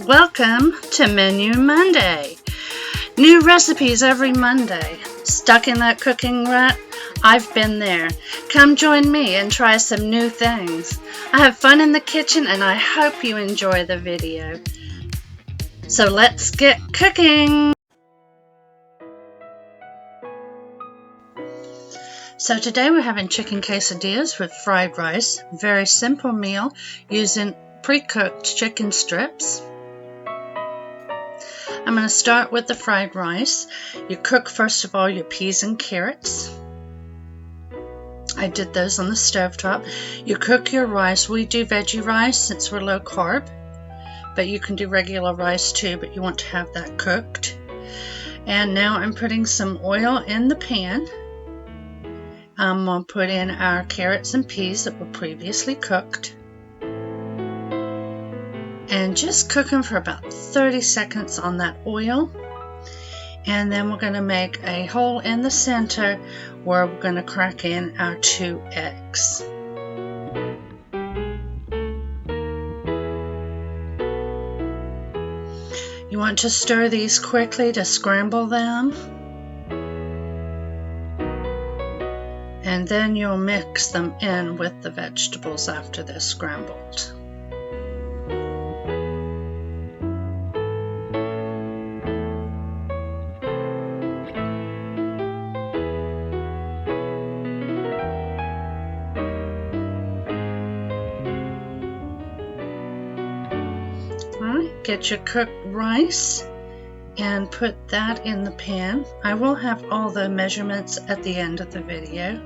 Welcome to Menu Monday. New recipes every Monday. Stuck in that cooking rut? I've been there. Come join me and try some new things. I have fun in the kitchen and I hope you enjoy the video. So let's get cooking. So today we're having chicken quesadillas with fried rice. Very simple meal using pre-cooked chicken strips. I'm going to start with the fried rice. You cook first of all your peas and carrots. I did those on the stovetop. You cook your rice. We do veggie rice since we're low carb, but you can do regular rice too, but you want to have that cooked. And now I'm putting some oil in the pan. I'm going to put in our carrots and peas that were previously cooked. And just cook them for about 30 seconds on that oil. And then we're going to make a hole in the center where we're going to crack in our 2 eggs. You want to stir these quickly to scramble them. And then you'll mix them in with the vegetables after they're scrambled. Get your cooked rice and put that in the pan. I will have all the measurements at the end of the video.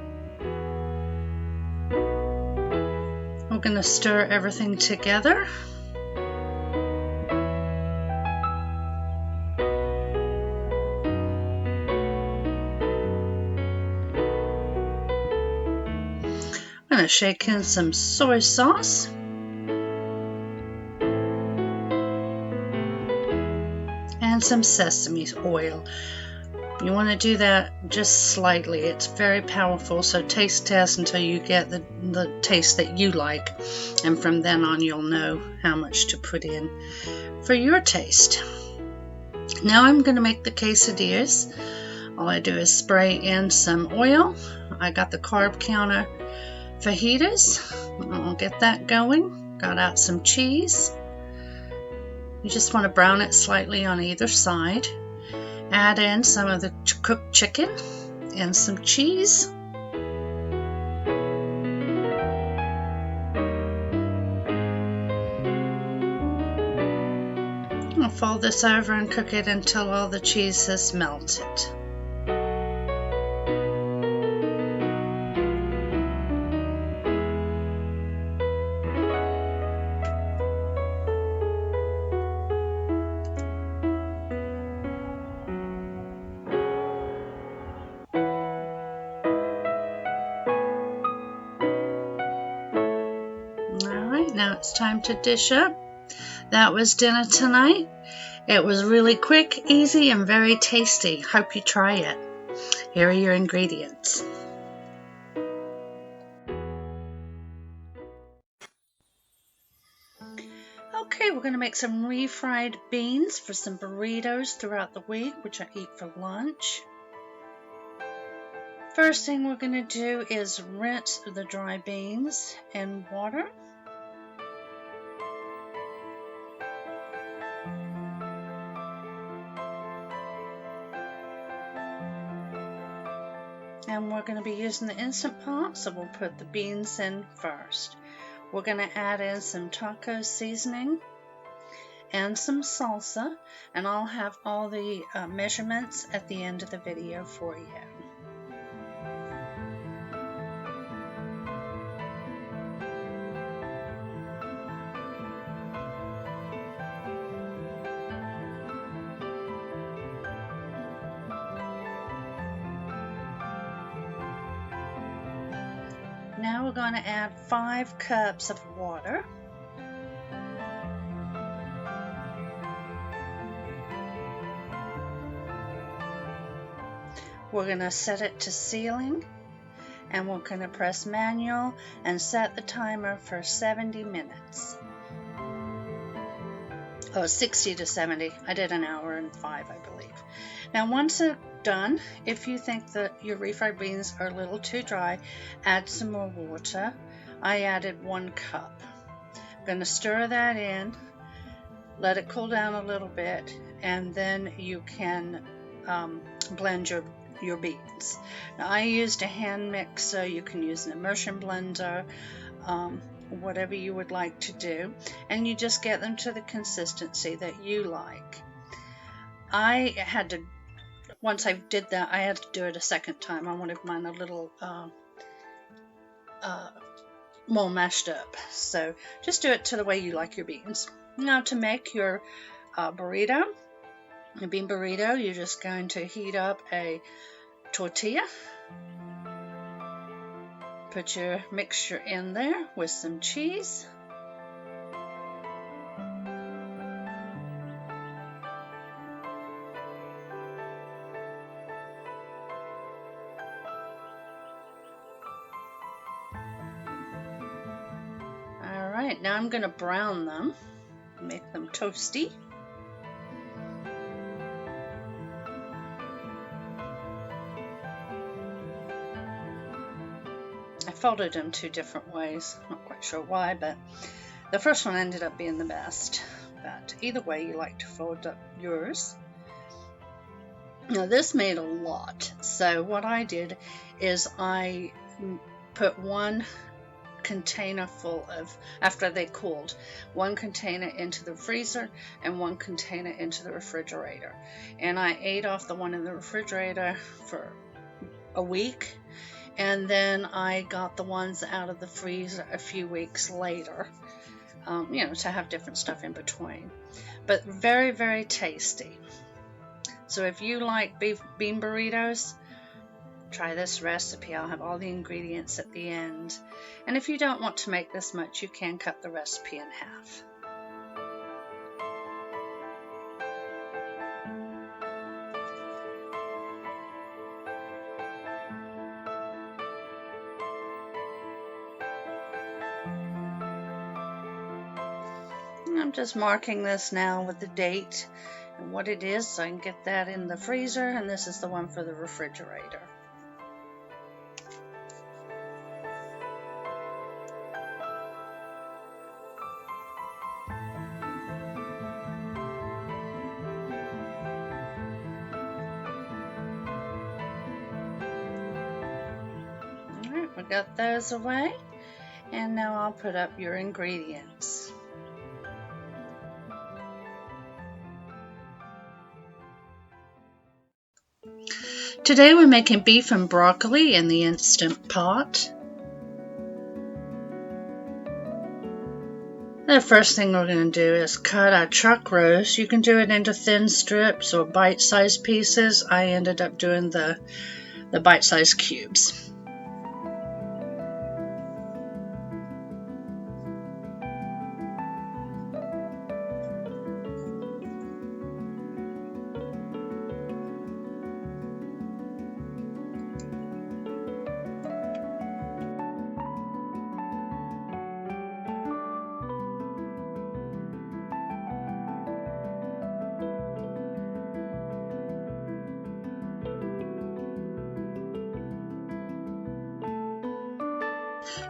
We're going to stir everything together. I'm going to shake in some soy sauce. And some sesame oil. You want to do that just slightly. It's very powerful, so taste test until you get the taste that you like, and from then on you'll know how much to put in for your taste. Now I'm going to make the quesadillas. All I do is spray in some oil. I got the carb counter fajitas. I'll get that going. Got out some cheese. You just want to brown it slightly on either side. Add in some of the cooked chicken and some cheese. I'll fold this over and cook it until all the cheese has melted. Now it's time to dish up. That was dinner tonight. It was really quick, easy, and very tasty. Hope you try it. Here are your ingredients. Okay, we're going to make some refried beans for some burritos throughout the week, which I eat for lunch. First thing we're going to do is rinse the dry beans in water. And we're going to be using the Instant Pot, so we'll put the beans in first. We're going to add in some taco seasoning and some salsa, and I'll have all the measurements at the end of the video for you. Now we're going to add 5 cups of water. We're going to set it to sealing, and we're going to press manual and set the timer for 70 minutes. 60 to 70. I did an hour and 5, I believe. Now once they're done, if you think that your refried beans are a little too dry, add some more water. I added 1 cup. I'm going to stir that in, let it cool down a little bit, and then you can blend your beans. Now I used a hand mixer. You can use an immersion blender, whatever you would like to do, and you just get them to the consistency that you like. I had to, once I did that, I had to do it a second time. I wanted mine a little more mashed up. So just do it to the way you like your beans. Now to make your burrito, a bean burrito, you're just going to heat up a tortilla. Put your mixture in there with some cheese. Alright, now I'm going to brown them, make them toasty. I folded them 2 different ways, not quite sure why, but the first one ended up being the best. But either way you like to fold up yours. Now this made a lot, so what I did is I put 1 container full of, after they cooled, 1 container into the freezer and 1 container into the refrigerator. And I ate off the one in the refrigerator for a week, and then I got the ones out of the freezer a few weeks later, you know, to have different stuff in between. But very, very tasty. So if you like bean burritos, try this recipe. I'll have all the ingredients at the end. And if you don't want to make this much, you can cut the recipe in half. I'm just marking this now with the date and what it is so I can get that in the freezer, and this is the one for the refrigerator. Alright, we got those away, and now I'll put up your ingredients. Today we're making beef and broccoli in the Instant Pot. The first thing we're going to do is cut our chuck roast. You can do it into thin strips or bite-sized pieces. I ended up doing the bite-sized cubes.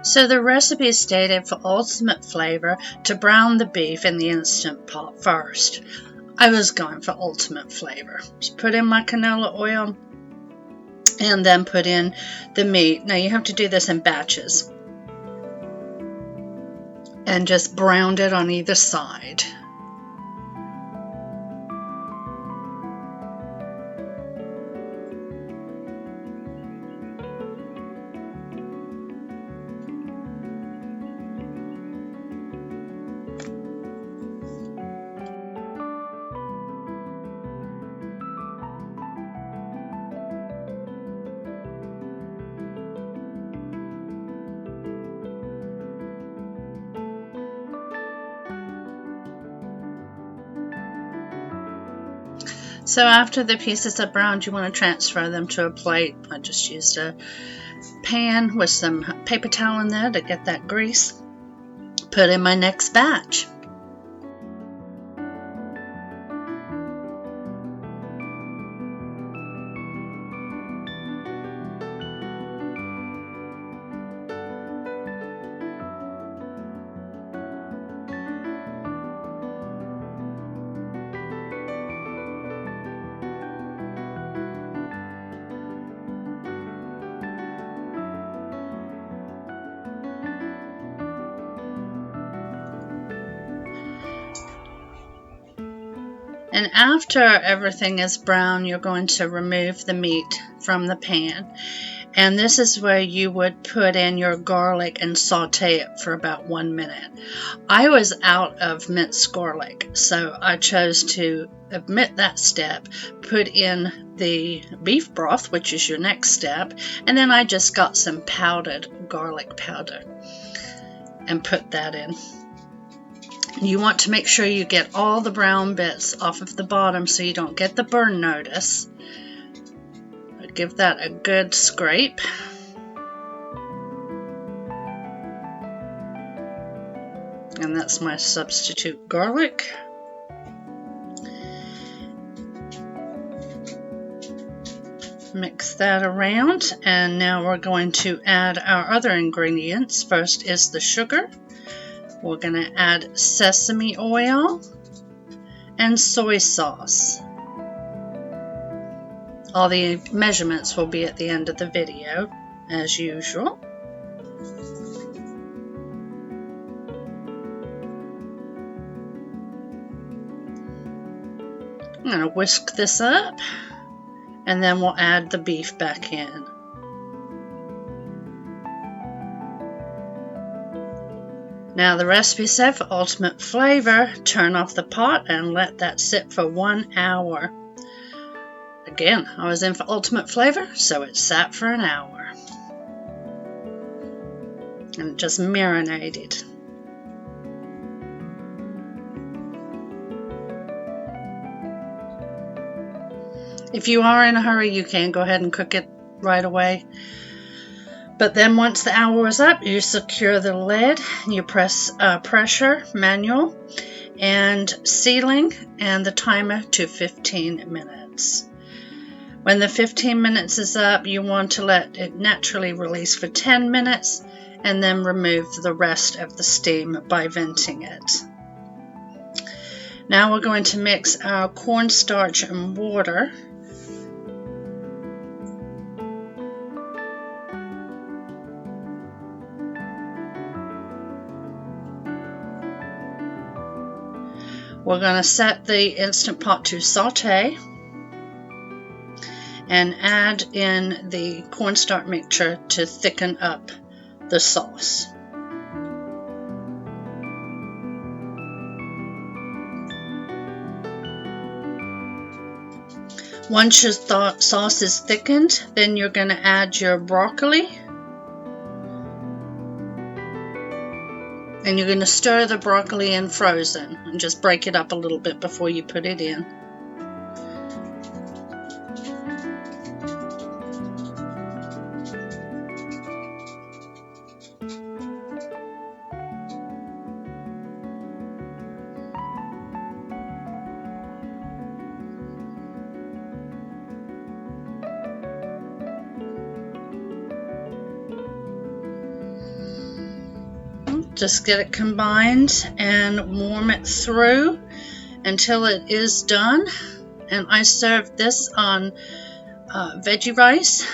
So the recipe stated for ultimate flavor to brown the beef in the Instant Pot first. I was going for ultimate flavor. Just put in my canola oil and then put in the meat. Now you have to do this in batches. And just browned it on either side. So after the pieces are browned, you want to transfer them to a plate. I just used a pan with some paper towel in there to get that grease. Put in my next batch. And after everything is brown, you're going to remove the meat from the pan. And this is where you would put in your garlic and saute it for about 1 minute. I was out of minced garlic, so I chose to omit that step, put in the beef broth, which is your next step, and then I just got some powdered garlic powder and put that in. You want to make sure you get all the brown bits off of the bottom so you don't get the burn notice. Give that a good scrape. And that's my substitute garlic. Mix that around, and now we're going to add our other ingredients. First is the sugar. We're going to add sesame oil and soy sauce. All the measurements will be at the end of the video, as usual. I'm going to whisk this up, and then we'll add the beef back in. Now the recipe said for ultimate flavor, turn off the pot and let that sit for 1 hour. Again, I was in for ultimate flavor, so it sat for an hour. And it just marinated. If you are in a hurry, you can go ahead and cook it right away. But then once the hour is up, you secure the lid, you press pressure, manual, and sealing, and the timer to 15 minutes. When the 15 minutes is up, you want to let it naturally release for 10 minutes and then remove the rest of the steam by venting it. Now we're going to mix our cornstarch and water. We're going to set the Instant Pot to saute and add in the cornstarch mixture to thicken up the sauce. Once your sauce is thickened, then you're going to add your broccoli. And you're going to stir the broccoli in frozen and just break it up a little bit before you put it in. Just get it combined and warm it through until it is done. And I served this on veggie rice.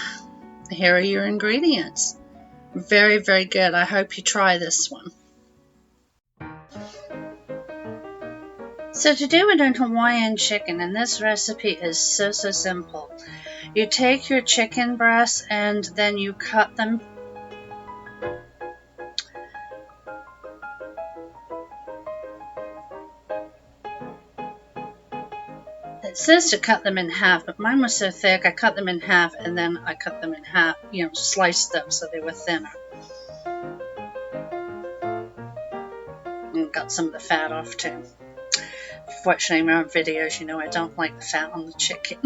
Here are your ingredients. Very, very good. I hope you try this one. So to do it in Hawaiian chicken, and this recipe is so simple. You take your chicken breasts and then you cut them. It says to cut them in half, but mine was so thick I cut them in half and then I cut them in half, sliced them so they were thinner. And got some of the fat off too. If you've watched any of my videos, you know I don't like the fat on the chicken.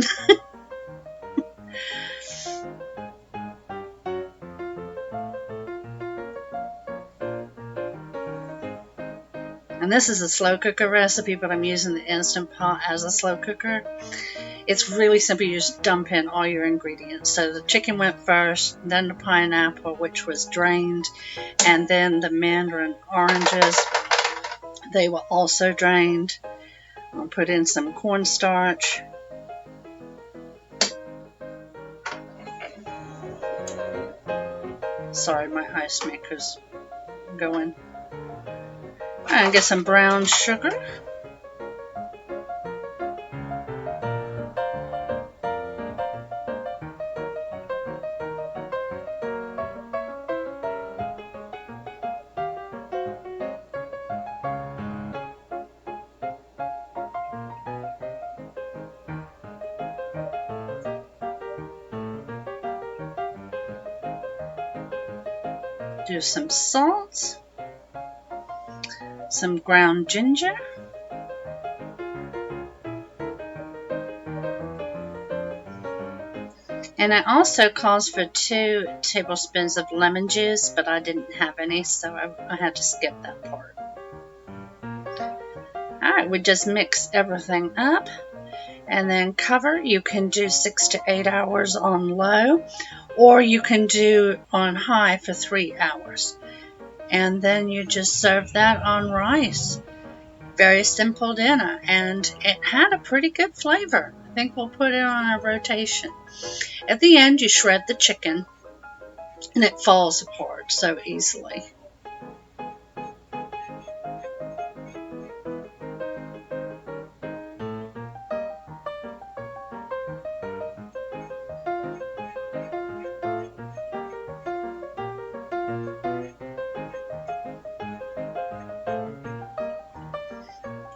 And this is a slow cooker recipe, but I'm using the Instant Pot as a slow cooker. It's really simple. You just dump in all your ingredients. So the chicken went first, then the pineapple, which was drained, and then the mandarin oranges. They were also drained. I'll put in some cornstarch. Sorry, my ice maker's going. And get some brown sugar. do some salt, some ground ginger, and it also calls for 2 tablespoons of lemon juice, but I didn't have any, so I had to skip that part. Alright, we just mix everything up and then cover. You can do 6 to 8 hours on low, or you can do on high for 3 hours. And then you just serve that on rice. Very simple dinner, and it had a pretty good flavor. I think we'll put it on a rotation. At the end, you shred the chicken, and it falls apart so easily.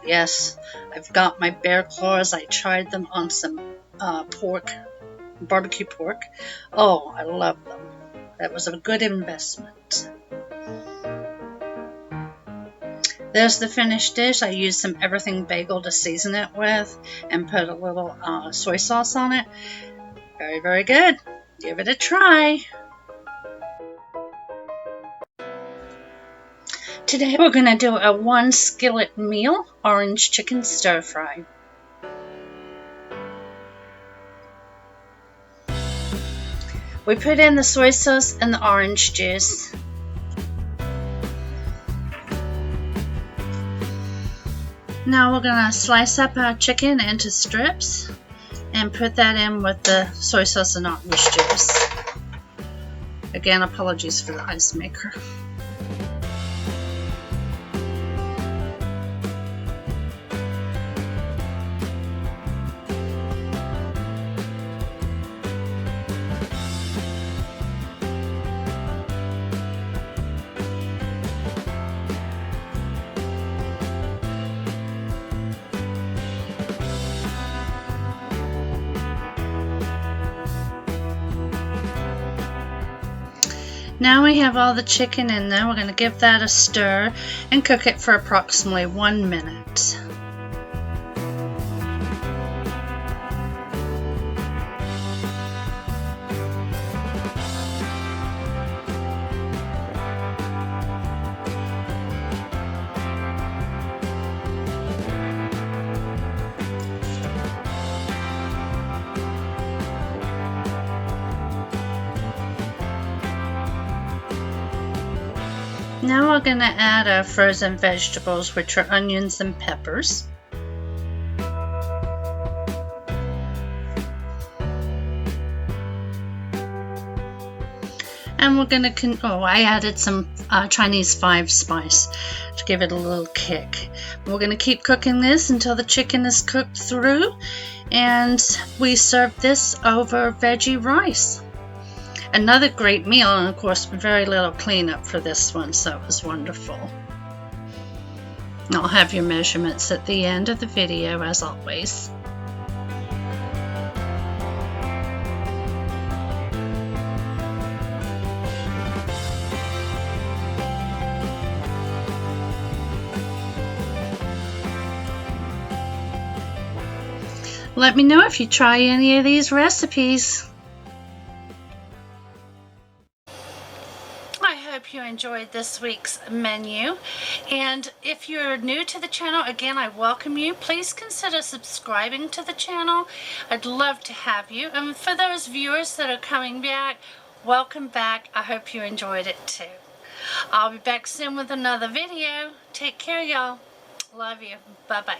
Yes, I've got my bear claws. I tried them on some pork, barbecue pork. Oh, I love them. That was a good investment. There's the finished dish. I used some everything bagel to season it with and put a little soy sauce on it. Very, very good. Give it a try. Today we're going to do a 1 skillet meal orange chicken stir fry. We put in the soy sauce and the orange juice. Now we're going to slice up our chicken into strips and put that in with the soy sauce and orange juice. Again, apologies for the ice maker. Now we have all the chicken in there. We're going to give that a stir and cook it for approximately 1 minute. Now we're going to add our frozen vegetables, which are onions and peppers. And we're going to, I added some Chinese 5 spice to give it a little kick. We're going to keep cooking this until the chicken is cooked through, and we serve this over veggie rice. Another great meal, and of course very little cleanup for this one, so it was wonderful. I'll have your measurements at the end of the video as always. Let me know if you try any of these recipes. I hope you enjoyed this week's menu, and if you're new to the channel, again, I welcome you. Please consider subscribing to the channel. I'd love to have you, and for those viewers that are coming back, welcome back. I hope you enjoyed it too. I'll be back soon with another video. Take care, y'all. Love you. Bye-bye.